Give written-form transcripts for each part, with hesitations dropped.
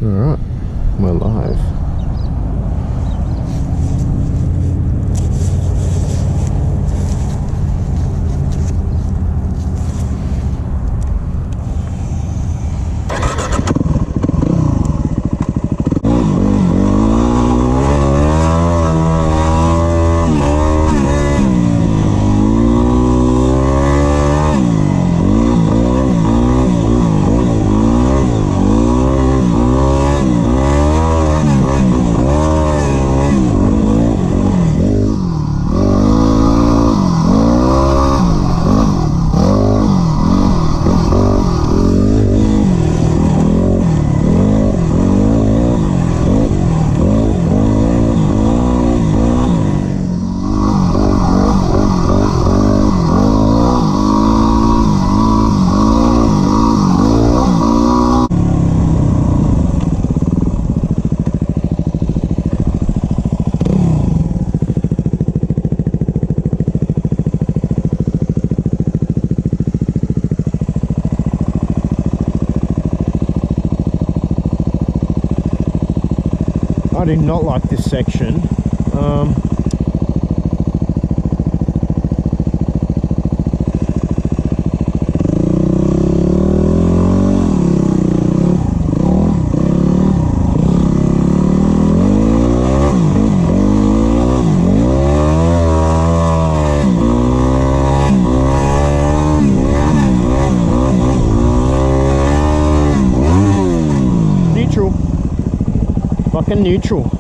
Alright, we're live. I do not like this section. Neutral. Fucking neutral.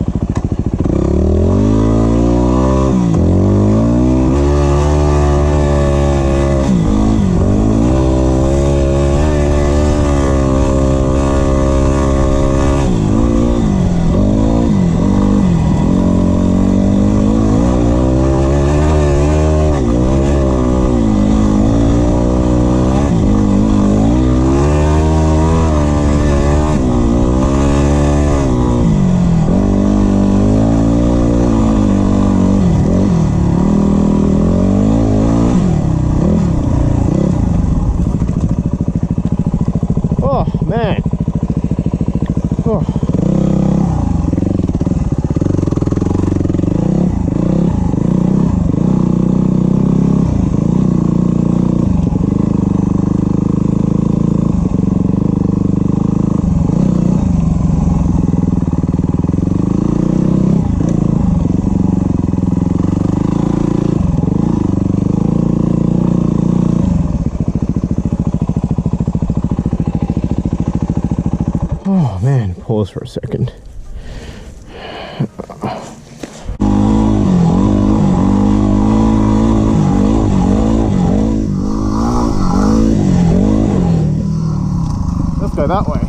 Man. Oh. Oh man, pause for a second. Let's go that way.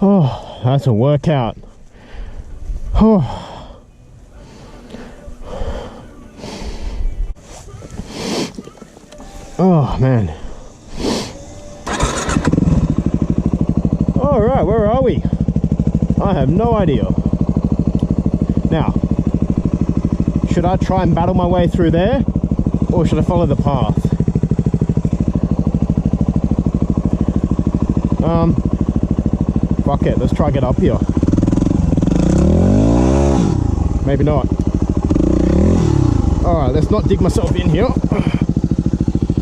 Oh, that's a workout. Oh. Oh man. Alright, where are we? I have no idea. Now, should I try and battle my way through there? Or should I follow the path? Fuck it, let's try and get up here. Maybe not. Alright, let's not dig myself in here.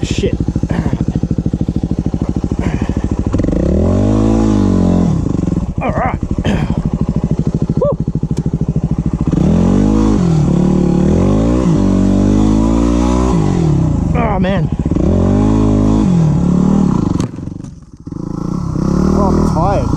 Shit. Alright. Oh man. Oh, I'm tired.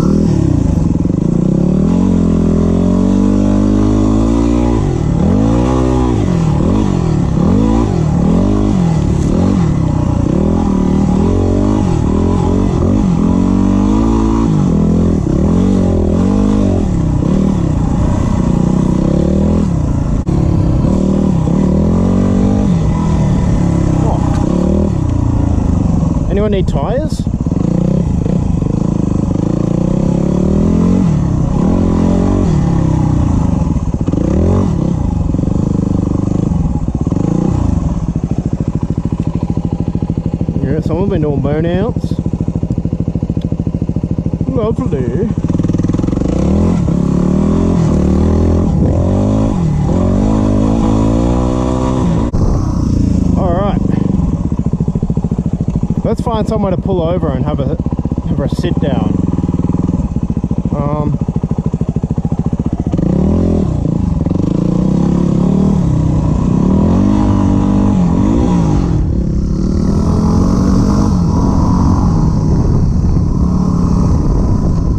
Anyone need tyres? Yeah, someone's been doing burnouts. Lovely. Let's find somewhere to pull over and have a sit down.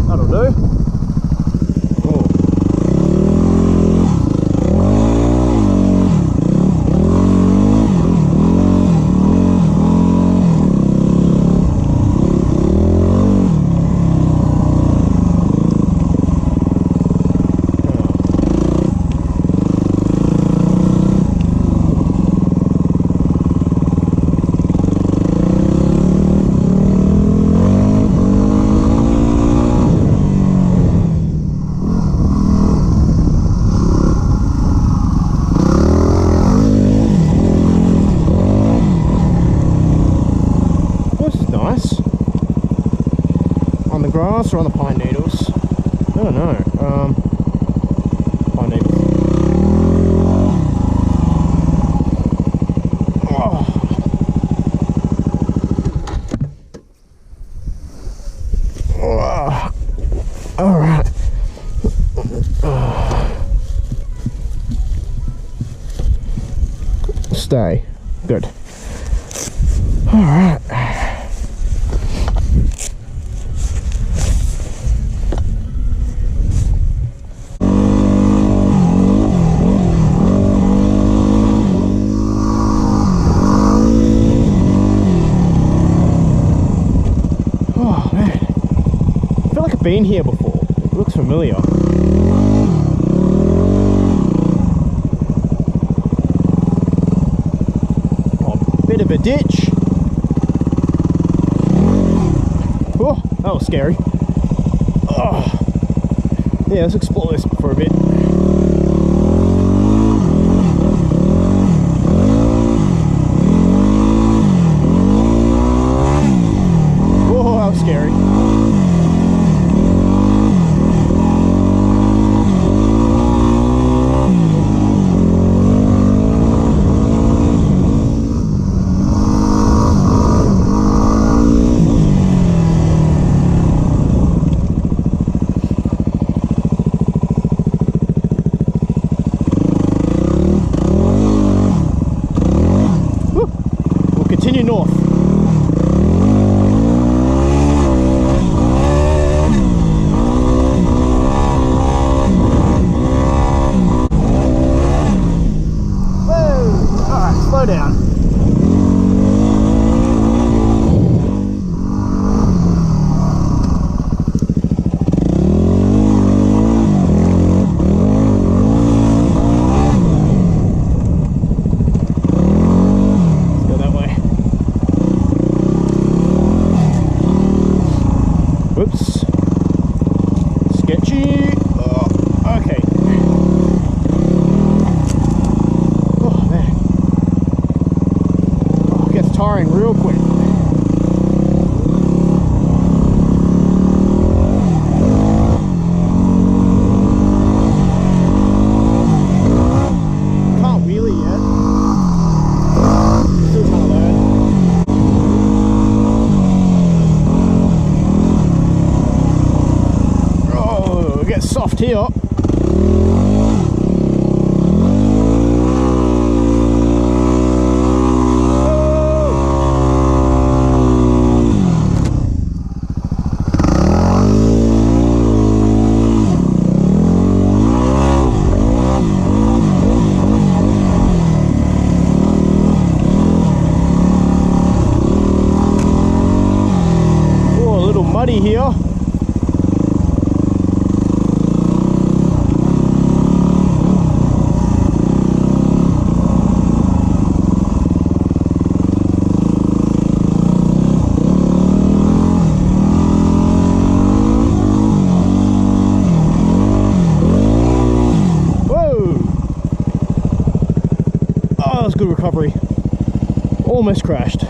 That'll do. Cool. Grass or on the pine needles? I don't know. Pine needles. Oh. Oh. All right. Stay. Good. All right. Been here before. It looks familiar. Oh, bit of a ditch. Oh, that was scary. Oh. Yeah, let's explore this for a bit. Oh, that was scary. Continue north. Whoa! Alright, slow down. here. Muddy here. Whoa! Oh, that was good recovery. Almost crashed.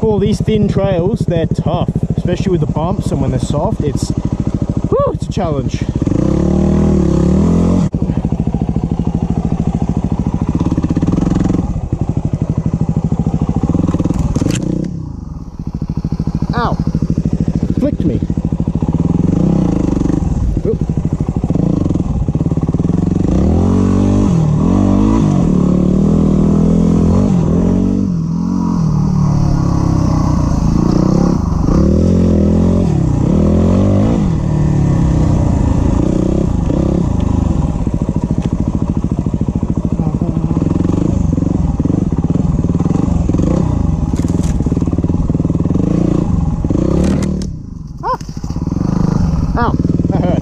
All these thin trails, they're tough. Especially with the bumps, and when they're soft, it's a challenge. Ow! Flicked me. Oop. Ow, that hurt.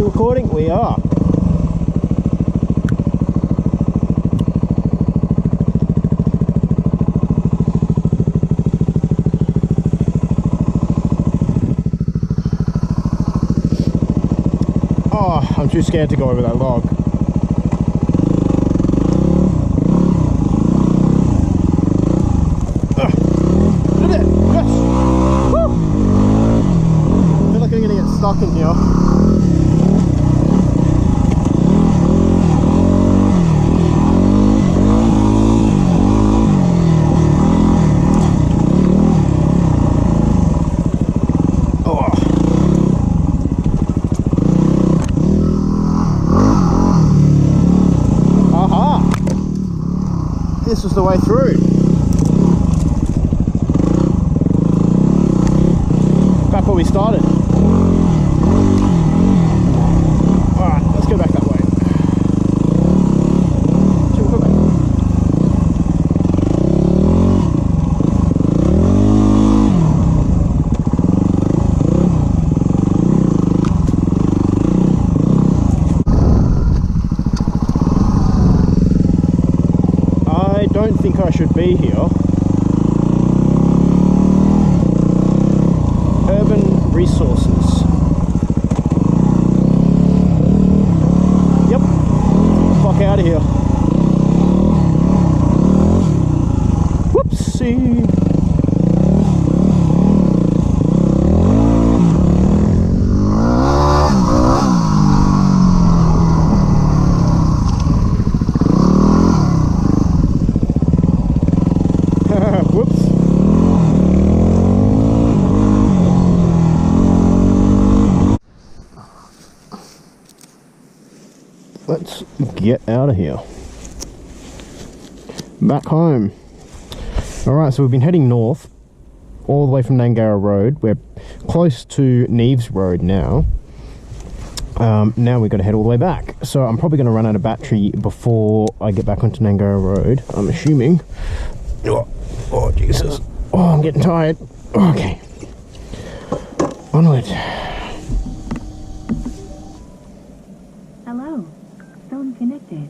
Recording? We are. Oh, I'm too scared to go over that log. Look at it! Yes! Woo! I feel like I'm gonna get stuck in here. This was the way through. Back where we started. Alright, let's go back that way. Shall we go back? I don't think I should be here. Urban resources. Yep. Fuck out of here. Whoopsie. Let's get out of here. Back home. Alright, so we've been heading north all the way from Gnangara Road. We're close to Neves Road now. Now we've got to head all the way back. So I'm probably going to run out of battery before I get back onto Gnangara Road, I'm assuming. Oh, Jesus. Oh, I'm getting tired. Okay. Onward. Hello. Phone connected.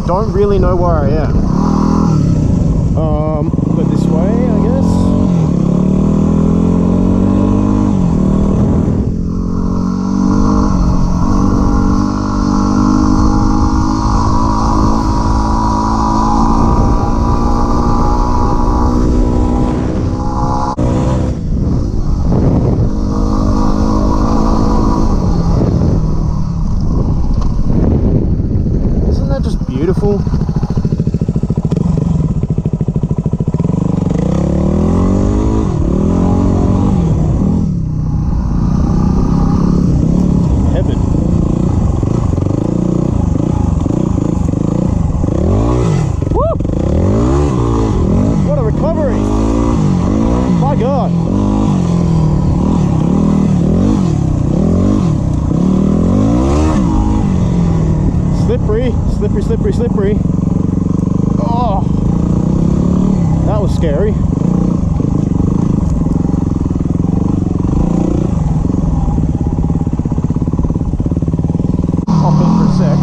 don't really know where I am. But this way, I guess. Isn't that just beautiful? Slippery, slippery. Oh, that was scary. Hop in for a sec.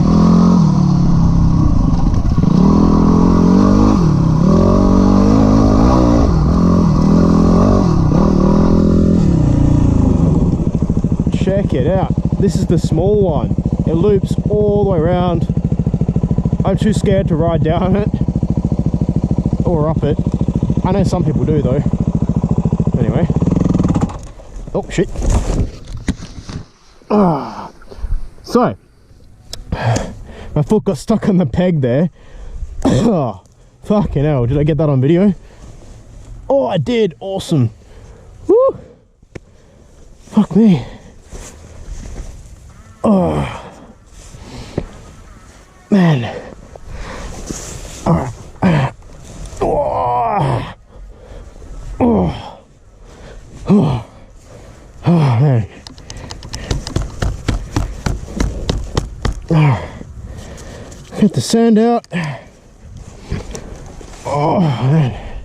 Check it out. This is the small one. It loops all the way around. I'm too scared to ride down it or up it. I know some people do though. Anyway. Oh shit. So, my foot got stuck on the peg there. Oh, fucking hell. Did I get that on video? Oh, I did. Awesome. Woo. Fuck me. Oh. Man. Oh man. Get the sand out. Oh man.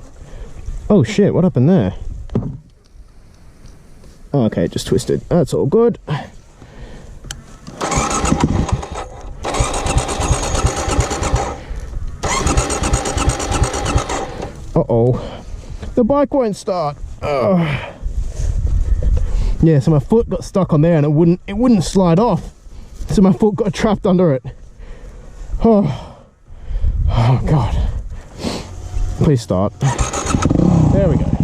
Oh shit, what happened there? Oh, okay, just twisted. That's all good. Uh-oh. The bike won't start. Yeah, so my foot got stuck on there and it wouldn't slide off. So my foot got trapped under it. Oh god. Please start. There we go.